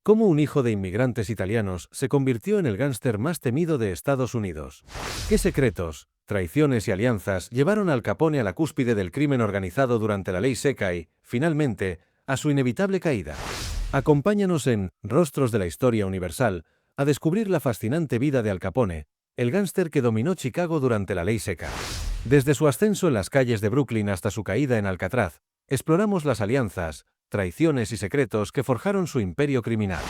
Cómo un hijo de inmigrantes italianos se convirtió en el gángster más temido de Estados Unidos. ¿Qué secretos, traiciones y alianzas llevaron a Al Capone a la cúspide del crimen organizado durante la ley seca y, finalmente, a su inevitable caída? Acompáñanos en Rostros de la Historia Universal a descubrir la fascinante vida de Al Capone, el gángster que dominó Chicago durante la ley seca. Desde su ascenso en las calles de Brooklyn hasta su caída en Alcatraz, exploramos las alianzas, traiciones y secretos que forjaron su imperio criminal.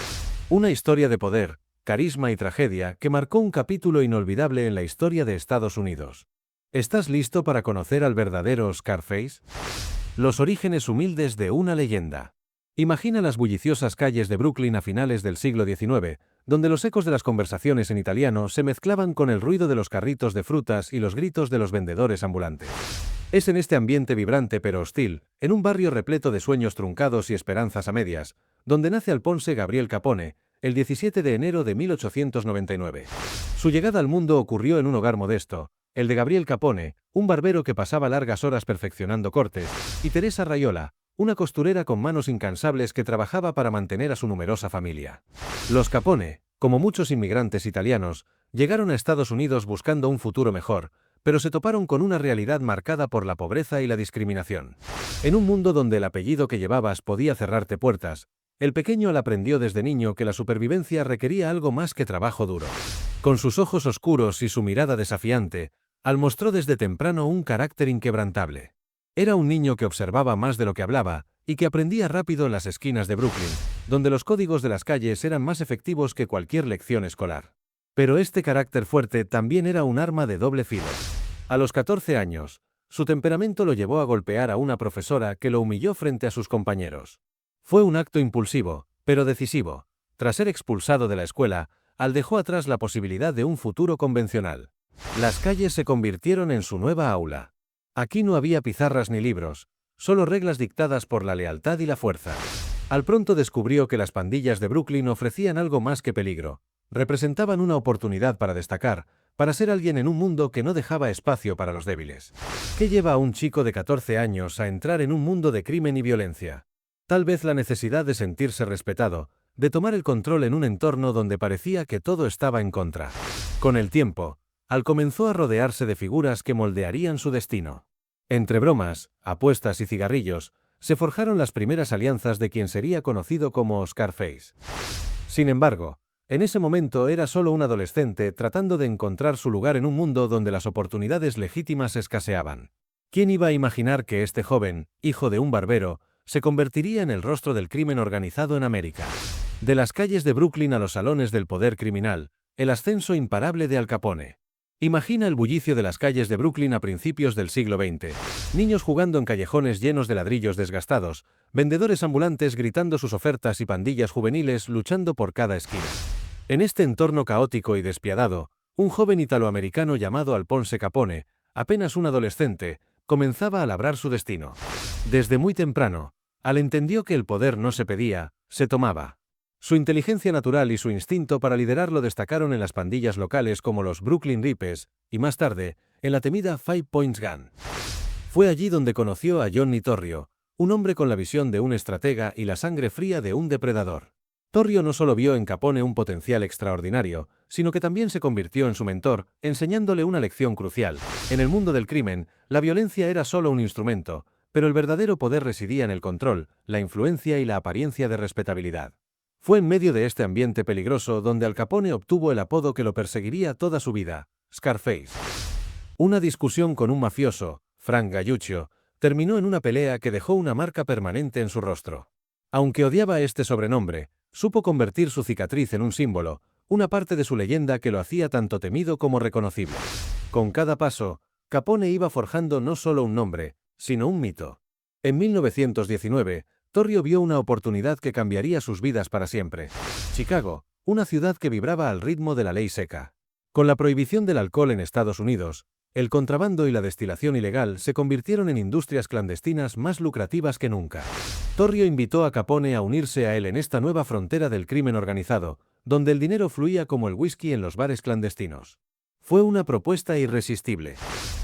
Una historia de poder, carisma y tragedia que marcó un capítulo inolvidable en la historia de Estados Unidos. ¿Estás listo para conocer al verdadero Scarface? Los orígenes humildes de una leyenda. Imagina las bulliciosas calles de Brooklyn a finales del siglo XIX, donde los ecos de las conversaciones en italiano se mezclaban con el ruido de los carritos de frutas y los gritos de los vendedores ambulantes. Es en este ambiente vibrante pero hostil, en un barrio repleto de sueños truncados y esperanzas a medias, donde nace Alphonse Gabriel Capone, el 17 de enero de 1899. Su llegada al mundo ocurrió en un hogar modesto, el de Gabriel Capone, un barbero que pasaba largas horas perfeccionando cortes, y Teresa Raiola, una costurera con manos incansables que trabajaba para mantener a su numerosa familia. Los Capone, como muchos inmigrantes italianos, llegaron a Estados Unidos buscando un futuro mejor, pero se toparon con una realidad marcada por la pobreza y la discriminación. En un mundo donde el apellido que llevabas podía cerrarte puertas, el pequeño Al aprendió desde niño que la supervivencia requería algo más que trabajo duro. Con sus ojos oscuros y su mirada desafiante, Al mostró desde temprano un carácter inquebrantable. Era un niño que observaba más de lo que hablaba, y que aprendía rápido en las esquinas de Brooklyn, donde los códigos de las calles eran más efectivos que cualquier lección escolar. Pero este carácter fuerte también era un arma de doble filo. A los 14 años, su temperamento lo llevó a golpear a una profesora que lo humilló frente a sus compañeros. Fue un acto impulsivo, pero decisivo. Tras ser expulsado de la escuela, Al dejó atrás la posibilidad de un futuro convencional. Las calles se convirtieron en su nueva aula. Aquí no había pizarras ni libros, solo reglas dictadas por la lealtad y la fuerza. Al pronto descubrió que las pandillas de Brooklyn ofrecían algo más que peligro. Representaban una oportunidad para destacar, para ser alguien en un mundo que no dejaba espacio para los débiles. ¿Qué lleva a un chico de 14 años a entrar en un mundo de crimen y violencia? Tal vez la necesidad de sentirse respetado, de tomar el control en un entorno donde parecía que todo estaba en contra. Con el tiempo, Al comenzó a rodearse de figuras que moldearían su destino. Entre bromas, apuestas y cigarrillos, se forjaron las primeras alianzas de quien sería conocido como Scarface. Sin embargo, en ese momento era solo un adolescente tratando de encontrar su lugar en un mundo donde las oportunidades legítimas escaseaban. ¿Quién iba a imaginar que este joven, hijo de un barbero, se convertiría en el rostro del crimen organizado en América? De las calles de Brooklyn a los salones del poder criminal, el ascenso imparable de Al Capone. Imagina el bullicio de las calles de Brooklyn a principios del siglo XX. Niños jugando en callejones llenos de ladrillos desgastados, vendedores ambulantes gritando sus ofertas y pandillas juveniles luchando por cada esquina. En este entorno caótico y despiadado, un joven italoamericano llamado Alphonse Capone, apenas un adolescente, comenzaba a labrar su destino. Desde muy temprano, Al entendió que el poder no se pedía, se tomaba. Su inteligencia natural y su instinto para liderar lo destacaron en las pandillas locales como los Brooklyn Rippers, y más tarde, en la temida Five Points Gang. Fue allí donde conoció a Johnny Torrio, un hombre con la visión de un estratega y la sangre fría de un depredador. Torrio no solo vio en Capone un potencial extraordinario, sino que también se convirtió en su mentor, enseñándole una lección crucial. En el mundo del crimen, la violencia era solo un instrumento, pero el verdadero poder residía en el control, la influencia y la apariencia de respetabilidad. Fue en medio de este ambiente peligroso donde Al Capone obtuvo el apodo que lo perseguiría toda su vida, Scarface. Una discusión con un mafioso, Frank Galluccio, terminó en una pelea que dejó una marca permanente en su rostro. Aunque odiaba este sobrenombre, supo convertir su cicatriz en un símbolo, una parte de su leyenda que lo hacía tanto temido como reconocible. Con cada paso, Capone iba forjando no solo un nombre, sino un mito. En 1919, Torrio vio una oportunidad que cambiaría sus vidas para siempre. Chicago, una ciudad que vibraba al ritmo de la ley seca. Con la prohibición del alcohol en Estados Unidos, el contrabando y la destilación ilegal se convirtieron en industrias clandestinas más lucrativas que nunca. Torrio invitó a Capone a unirse a él en esta nueva frontera del crimen organizado, donde el dinero fluía como el whisky en los bares clandestinos. Fue una propuesta irresistible.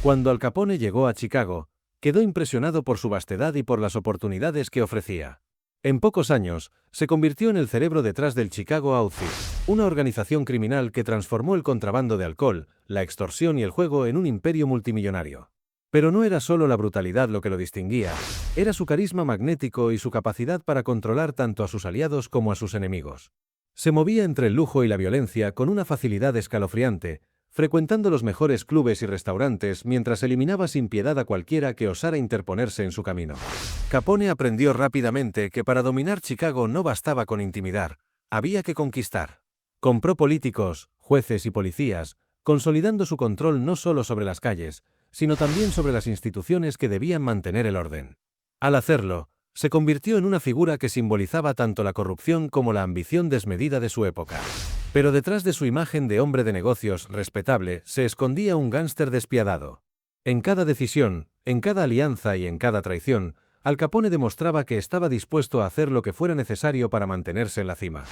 Cuando Al Capone llegó a Chicago, quedó impresionado por su vastedad y por las oportunidades que ofrecía. En pocos años, se convirtió en el cerebro detrás del Chicago Outfit, una organización criminal que transformó el contrabando de alcohol, la extorsión y el juego en un imperio multimillonario. Pero no era solo la brutalidad lo que lo distinguía, era su carisma magnético y su capacidad para controlar tanto a sus aliados como a sus enemigos. Se movía entre el lujo y la violencia con una facilidad escalofriante, frecuentando los mejores clubes y restaurantes mientras eliminaba sin piedad a cualquiera que osara interponerse en su camino. Capone aprendió rápidamente que para dominar Chicago no bastaba con intimidar, había que conquistar. Compró políticos, jueces y policías, consolidando su control no solo sobre las calles, sino también sobre las instituciones que debían mantener el orden. Al hacerlo, se convirtió en una figura que simbolizaba tanto la corrupción como la ambición desmedida de su época. Pero detrás de su imagen de hombre de negocios respetable se escondía un gángster despiadado. En cada decisión, en cada alianza y en cada traición, Al Capone demostraba que estaba dispuesto a hacer lo que fuera necesario para mantenerse en la cima.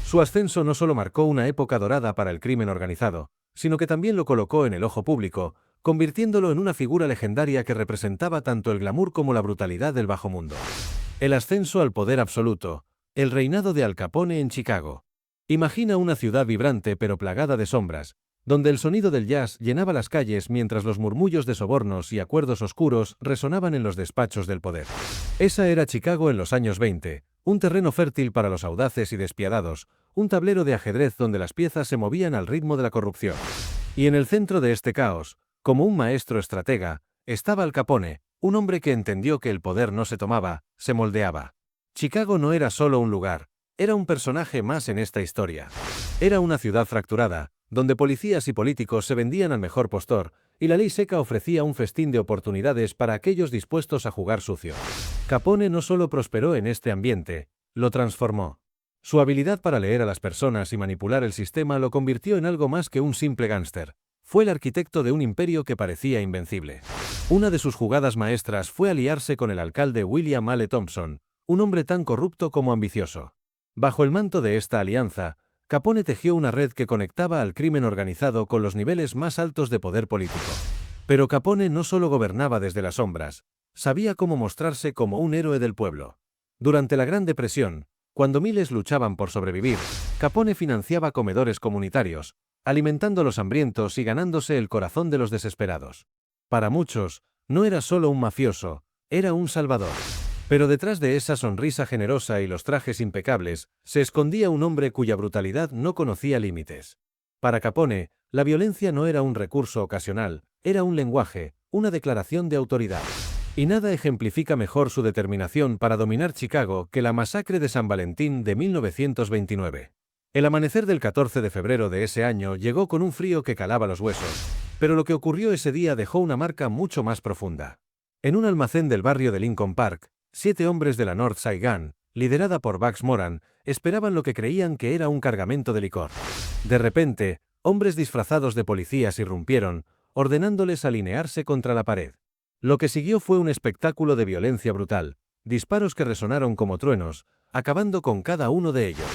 Su ascenso no solo marcó una época dorada para el crimen organizado, sino que también lo colocó en el ojo público, convirtiéndolo en una figura legendaria que representaba tanto el glamour como la brutalidad del bajo mundo. El ascenso al poder absoluto, el reinado de Al Capone en Chicago. Imagina una ciudad vibrante pero plagada de sombras, donde el sonido del jazz llenaba las calles mientras los murmullos de sobornos y acuerdos oscuros resonaban en los despachos del poder. Esa era Chicago en los años 20, un terreno fértil para los audaces y despiadados, un tablero de ajedrez donde las piezas se movían al ritmo de la corrupción. Y en el centro de este caos, como un maestro estratega, estaba Al Capone, un hombre que entendió que el poder no se tomaba, se moldeaba. Chicago no era solo un lugar, era un personaje más en esta historia. Era una ciudad fracturada, donde policías y políticos se vendían al mejor postor, y la ley seca ofrecía un festín de oportunidades para aquellos dispuestos a jugar sucio. Capone no solo prosperó en este ambiente, lo transformó. Su habilidad para leer a las personas y manipular el sistema lo convirtió en algo más que un simple gángster. Fue el arquitecto de un imperio que parecía invencible. Una de sus jugadas maestras fue aliarse con el alcalde William L. Thompson, un hombre tan corrupto como ambicioso. Bajo el manto de esta alianza, Capone tejió una red que conectaba al crimen organizado con los niveles más altos de poder político. Pero Capone no solo gobernaba desde las sombras, sabía cómo mostrarse como un héroe del pueblo. Durante la Gran Depresión, cuando miles luchaban por sobrevivir, Capone financiaba comedores comunitarios, alimentando a los hambrientos y ganándose el corazón de los desesperados. Para muchos, no era solo un mafioso, era un salvador. Pero detrás de esa sonrisa generosa y los trajes impecables, se escondía un hombre cuya brutalidad no conocía límites. Para Capone, la violencia no era un recurso ocasional, era un lenguaje, una declaración de autoridad. Y nada ejemplifica mejor su determinación para dominar Chicago que la masacre de San Valentín de 1929. El amanecer del 14 de febrero de ese año llegó con un frío que calaba los huesos, pero lo que ocurrió ese día dejó una marca mucho más profunda. En un almacén del barrio de Lincoln Park, 7 hombres de la North Side Gang, liderada por Bugs Moran, esperaban lo que creían que era un cargamento de licor. De repente, hombres disfrazados de policías irrumpieron, ordenándoles alinearse contra la pared. Lo que siguió fue un espectáculo de violencia brutal, disparos que resonaron como truenos, acabando con cada uno de ellos.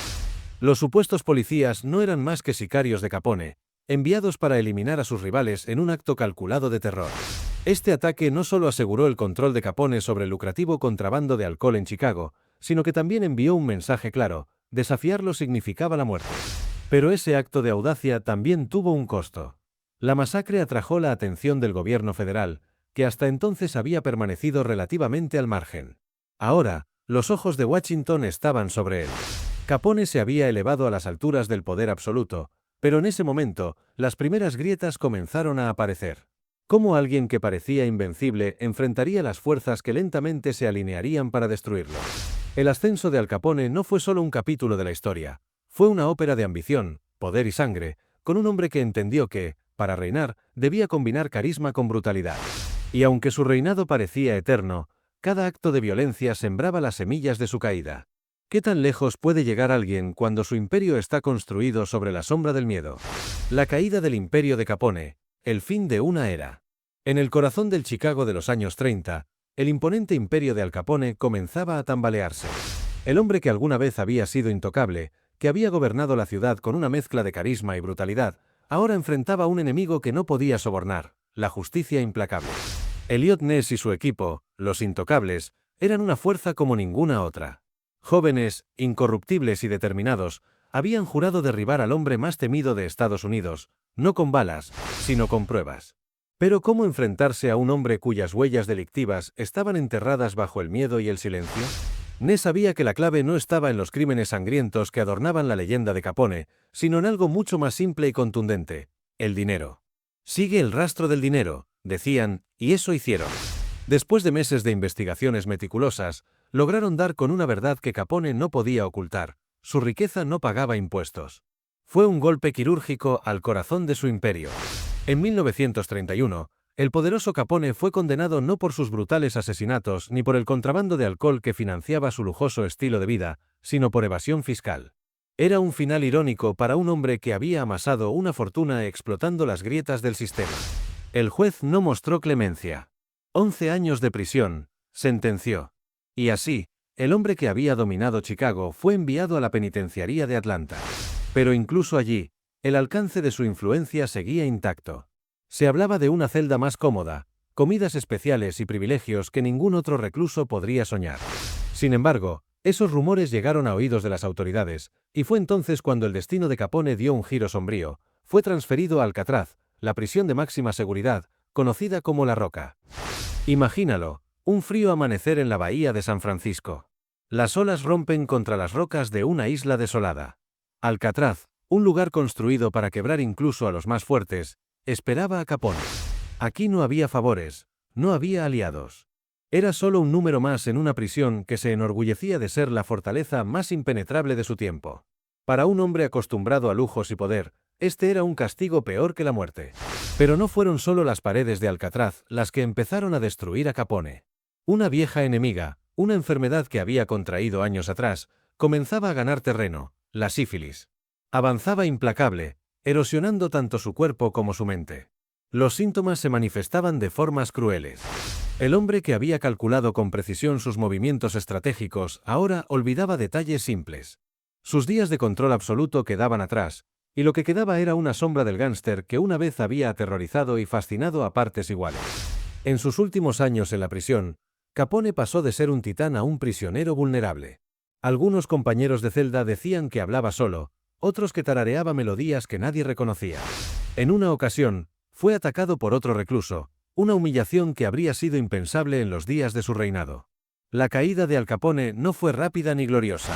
Los supuestos policías no eran más que sicarios de Capone, enviados para eliminar a sus rivales en un acto calculado de terror. Este ataque no solo aseguró el control de Capone sobre el lucrativo contrabando de alcohol en Chicago, sino que también envió un mensaje claro: desafiarlo significaba la muerte. Pero ese acto de audacia también tuvo un costo. La masacre atrajo la atención del gobierno federal, que hasta entonces había permanecido relativamente al margen. Ahora, los ojos de Washington estaban sobre él. Capone se había elevado a las alturas del poder absoluto, pero en ese momento, las primeras grietas comenzaron a aparecer. ¿Cómo alguien que parecía invencible enfrentaría las fuerzas que lentamente se alinearían para destruirlo? El ascenso de Al Capone no fue solo un capítulo de la historia, fue una ópera de ambición, poder y sangre, con un hombre que entendió que, para reinar, debía combinar carisma con brutalidad. Y aunque su reinado parecía eterno, cada acto de violencia sembraba las semillas de su caída. ¿Qué tan lejos puede llegar alguien cuando su imperio está construido sobre la sombra del miedo? La caída del imperio de Capone. El fin de una era. En el corazón del Chicago de los años 30, el imponente imperio de Al Capone comenzaba a tambalearse. El hombre que alguna vez había sido intocable, que había gobernado la ciudad con una mezcla de carisma y brutalidad, ahora enfrentaba a un enemigo que no podía sobornar: la justicia implacable. Eliot Ness y su equipo, los Intocables, eran una fuerza como ninguna otra. Jóvenes, incorruptibles y determinados, habían jurado derribar al hombre más temido de Estados Unidos, no con balas, sino con pruebas. Pero ¿cómo enfrentarse a un hombre cuyas huellas delictivas estaban enterradas bajo el miedo y el silencio? Ness sabía que la clave no estaba en los crímenes sangrientos que adornaban la leyenda de Capone, sino en algo mucho más simple y contundente: el dinero. Sigue el rastro del dinero, decían, y eso hicieron. Después de meses de investigaciones meticulosas, lograron dar con una verdad que Capone no podía ocultar: su riqueza no pagaba impuestos. Fue un golpe quirúrgico al corazón de su imperio. En 1931, el poderoso Capone fue condenado no por sus brutales asesinatos ni por el contrabando de alcohol que financiaba su lujoso estilo de vida, sino por evasión fiscal. Era un final irónico para un hombre que había amasado una fortuna explotando las grietas del sistema. El juez no mostró clemencia. 11 años de prisión, sentenció. Y así, el hombre que había dominado Chicago fue enviado a la penitenciaría de Atlanta. Pero incluso allí, el alcance de su influencia seguía intacto. Se hablaba de una celda más cómoda, comidas especiales y privilegios que ningún otro recluso podría soñar. Sin embargo, esos rumores llegaron a oídos de las autoridades, y fue entonces cuando el destino de Capone dio un giro sombrío. Fue transferido a Alcatraz, la prisión de máxima seguridad, conocida como La Roca. Imagínalo, un frío amanecer en la bahía de San Francisco. Las olas rompen contra las rocas de una isla desolada. Alcatraz, un lugar construido para quebrar incluso a los más fuertes, esperaba a Capone. Aquí no había favores, no había aliados. Era solo un número más en una prisión que se enorgullecía de ser la fortaleza más impenetrable de su tiempo. Para un hombre acostumbrado a lujos y poder, este era un castigo peor que la muerte. Pero no fueron solo las paredes de Alcatraz las que empezaron a destruir a Capone. Una vieja enemiga, una enfermedad que había contraído años atrás, comenzaba a ganar terreno: la sífilis. Avanzaba implacable, erosionando tanto su cuerpo como su mente. Los síntomas se manifestaban de formas crueles. El hombre que había calculado con precisión sus movimientos estratégicos ahora olvidaba detalles simples. Sus días de control absoluto quedaban atrás, y lo que quedaba era una sombra del gángster que una vez había aterrorizado y fascinado a partes iguales. En sus últimos años en la prisión, Capone pasó de ser un titán a un prisionero vulnerable. Algunos compañeros de celda decían que hablaba solo, otros que tarareaba melodías que nadie reconocía. En una ocasión, fue atacado por otro recluso, una humillación que habría sido impensable en los días de su reinado. La caída de Al Capone no fue rápida ni gloriosa.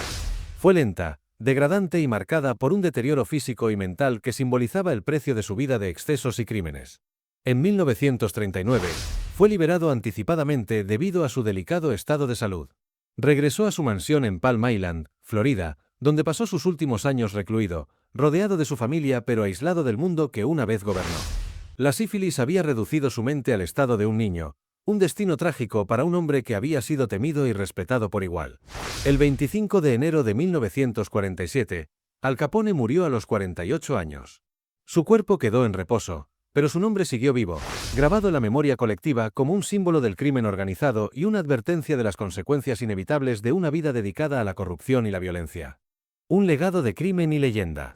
Fue lenta, degradante y marcada por un deterioro físico y mental que simbolizaba el precio de su vida de excesos y crímenes. En 1939, fue liberado anticipadamente debido a su delicado estado de salud. Regresó a su mansión en Palm Island, Florida, donde pasó sus últimos años recluido, rodeado de su familia pero aislado del mundo que una vez gobernó. La sífilis había reducido su mente al estado de un niño, un destino trágico para un hombre que había sido temido y respetado por igual. El 25 de enero de 1947, Al Capone murió a los 48 años. Su cuerpo quedó en reposo, pero su nombre siguió vivo, grabado en la memoria colectiva como un símbolo del crimen organizado y una advertencia de las consecuencias inevitables de una vida dedicada a la corrupción y la violencia. Un legado de crimen y leyenda.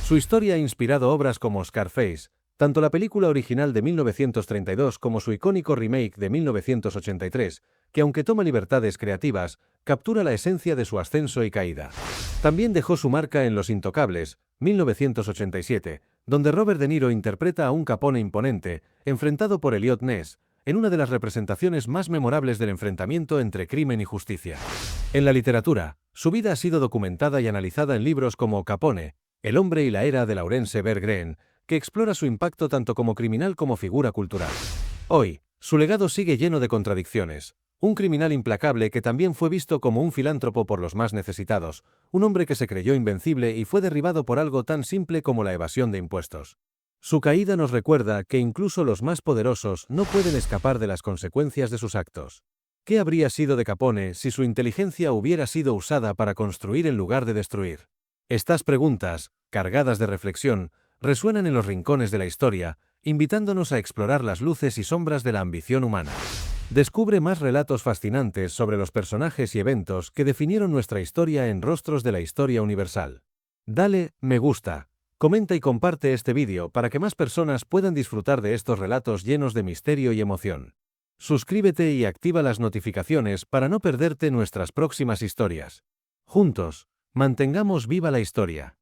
Su historia ha inspirado obras como Scarface, tanto la película original de 1932 como su icónico remake de 1983, que aunque toma libertades creativas, captura la esencia de su ascenso y caída. También dejó su marca en Los Intocables, 1987, donde Robert De Niro interpreta a un Capone imponente, enfrentado por Eliot Ness, en una de las representaciones más memorables del enfrentamiento entre crimen y justicia. En la literatura, su vida ha sido documentada y analizada en libros como Capone, El hombre y la era de Laurence Berggreen, que explora su impacto tanto como criminal como figura cultural. Hoy, su legado sigue lleno de contradicciones. Un criminal implacable que también fue visto como un filántropo por los más necesitados, un hombre que se creyó invencible y fue derribado por algo tan simple como la evasión de impuestos. Su caída nos recuerda que incluso los más poderosos no pueden escapar de las consecuencias de sus actos. ¿Qué habría sido de Capone si su inteligencia hubiera sido usada para construir en lugar de destruir? Estas preguntas, cargadas de reflexión, resuenan en los rincones de la historia, invitándonos a explorar las luces y sombras de la ambición humana. Descubre más relatos fascinantes sobre los personajes y eventos que definieron nuestra historia en Rostros de la Historia Universal. Dale me gusta, comenta y comparte este vídeo para que más personas puedan disfrutar de estos relatos llenos de misterio y emoción. Suscríbete y activa las notificaciones para no perderte nuestras próximas historias. Juntos, mantengamos viva la historia.